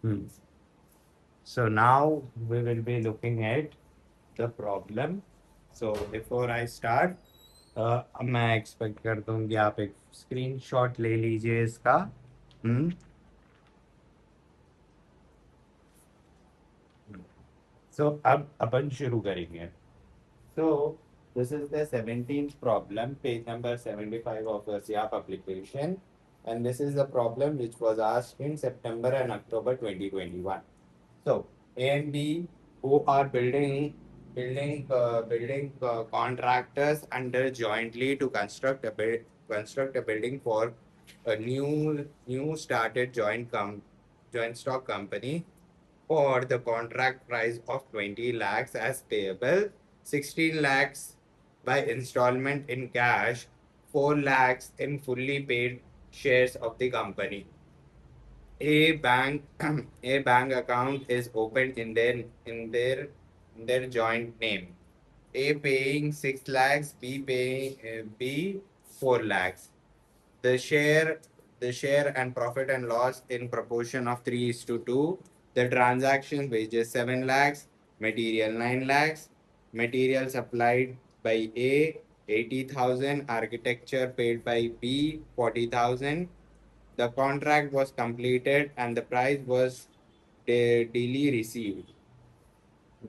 Hmm. So now we will be looking at the problem. So before I start, अब मैं expect करता हूँ कि आप एक स्क्रीनशॉट ले लीजिए इसका. हम्म. So अब अपन शुरू करेंगे. So this is the 17th problem, page number 75 of the SIAP application, and this is the problem which was asked in September and October 2021. So A and B, who are building contractors under jointly to construct a building for a new started joint stock company for the contract price of 20 lakhs as payable, 16 lakhs by installment in cash, 4 lakhs in fully paid shares of the company. A bank a bank account is opened in their joint name. A paying 6 lakhs, B 4 lakhs. The share the share and profit and loss in proportion of 3:2. The transaction wages 7 lakhs, material 9 lakhs, material supplied by A 80,000, architecture paid by B 40,000. The contract was completed and the price was duly received.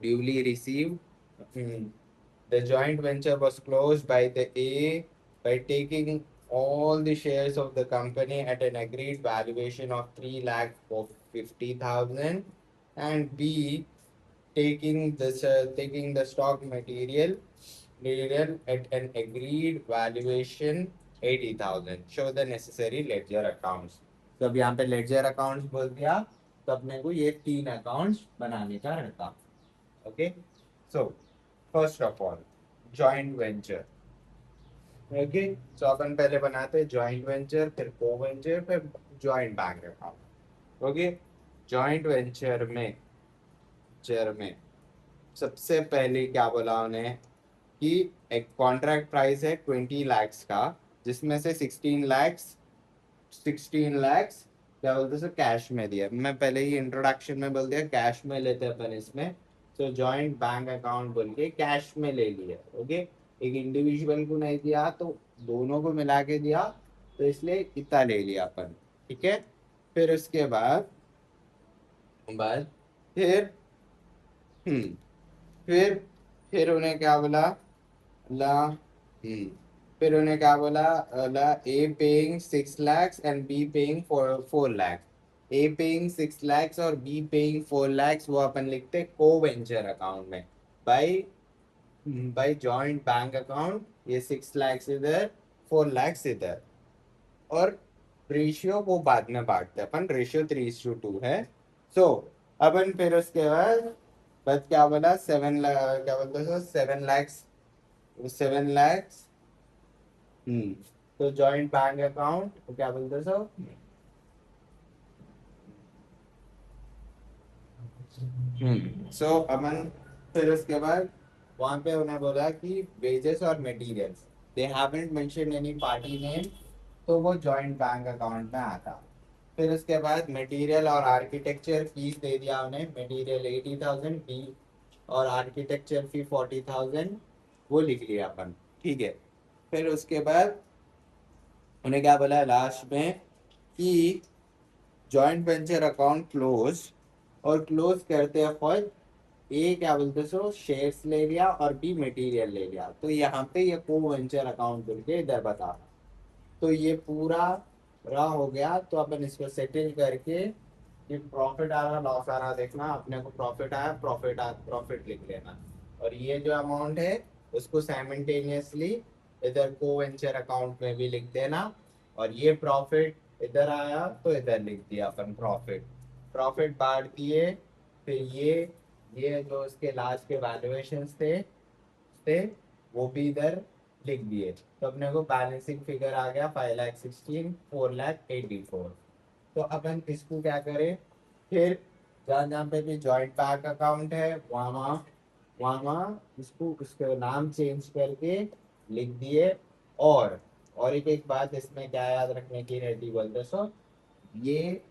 Duly received. Hmm. The joint venture was closed by the A by taking all the shares of the company at an agreed valuation of 3 lakh of 50,000, and B taking the stock material at an agreed valuation 80,000. Show the necessary ledger accounts. तो अब यहाँ पे ledger accounts बोल दिया, तो अपने को ये 3 अकाउंट्स बनाने का रहता. Okay. So first of all joint venture. Okay. So अपन पहले बनाते हैं जॉइंट वेंचर, फिर को वेंचर, फिर joint bank account. Okay. Joint venture में सबसे पहले क्या बोला उन्हें कि एक कॉन्ट्रैक्ट प्राइस है 20 lakhs का, जिसमें से 16 lakhs क्या बोलते सर कैश में दिया. मैं पहले ही इंट्रोडक्शन में बोल दिया कैश में लेते अपन इसमें. तो जॉइंट बैंक अकाउंट बोल के कैश में ले लिया. ओके. एक इंडिविजुअल को नहीं दिया तो दोनों को मिला के दिया, तो इसलिए इतना ले लिया अपन. ठीक है. फिर उसके बाद बाद फिर हम्म फिर फिर उन्हें क्या बोला ला फिर उन्हें क्या बोला ला A paying 6 lakhs and B paying 4 lakhs. A paying 6 lakhs और बी पेइंग 4 lakhs वो अपन लिखते को वेंचर अकाउंट में. By by joint bank account ये 6 lakhs इधर 4 lakhs इधर. और रेशियो वो बाद में बांटते अपन. रेशियो 3:2 है. सो अपन फिर उसके बाद क्या बोला 7 लाख क्या बोलते सर 7 lakhs. तो जॉइंट बैंक अकाउंट क्या बोलते सर. सो अपन फिर उसके बाद वहां पे उन्हें बोला कि वेजेस और materials they haven't mention any party name, तो वो जॉइंट बैंक अकाउंट में आता. फिर उसके बाद मटेरियल और आर्किटेक्चर फीस दे दिया उन्हें. मटेरियल 80,000 फी और आर्किटेक्चर फी 40,000 वो लिख लिया अपन. ठीक है. फिर उसके बाद उन्हें क्या बोला लास्ट में कि जॉइंट वेंचर अकाउंट क्लोज, और क्लोज करते वक्त ए क्या बोलते सो शेयर्स ले लिया और बी मटेरियल ले लिया. तो यहाँ पे ये को वेंचर अकाउंट बोल के इधर बता. तो ये पूरा रहा हो गया. तो अपन इसको सेटल करके ये प्रॉफिट आ रहा लॉस आ रहा देखना. अपने को प्रॉफिट आया प्रॉफिट लिख लेना. और ये जो अमाउंट है उसको साइमल्टेनियसली इधर को वेंचर अकाउंट में भी लिख देना. और ये प्रॉफिट इधर आया तो इधर लिख दिया अपन प्रॉफिट बांट दिए. फिर ये जो इसके लास्ट के वैल्यूएशंस थे वो भी इधर लिख दिए. तो अपने को बैलेंसिंग फिगर आ गया 5,16 4,84. तो अपन इसको क्या करें फिर जहाँ जहाँ पे भी जॉइंट बैंक अकाउंट है वहाँ इसको उसका नाम चेंज करके लिख दिए. और एक बात इसमें क्या याद रखने की रहती बोलते सो ये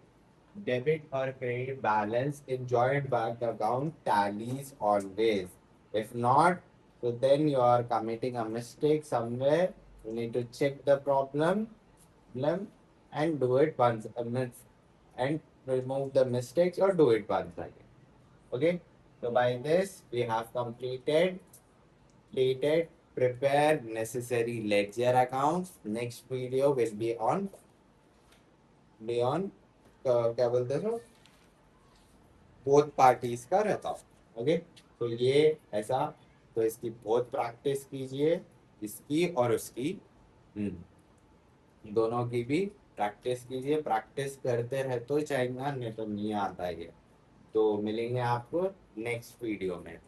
debit or credit balance in joint bank account tallies always. If not, so then you are committing a mistake somewhere. You need to check the problem and do it once and remove the mistakes or do it once again. Okay. So by this we have completed prepare necessary ledger accounts. Next video will be on क्या बोलते हैं both parties का रहता हूँ okay तो ये ऐसा तो इसकी बहुत प्रैक्टिस कीजिए इसकी और उसकी दोनों की भी प्रैक्टिस कीजिए प्रैक्टिस करते रहे तो चाहेगा नहीं तो नहीं आता है ये तो मिलेंगे आपको नेक्स्ट वीडियो में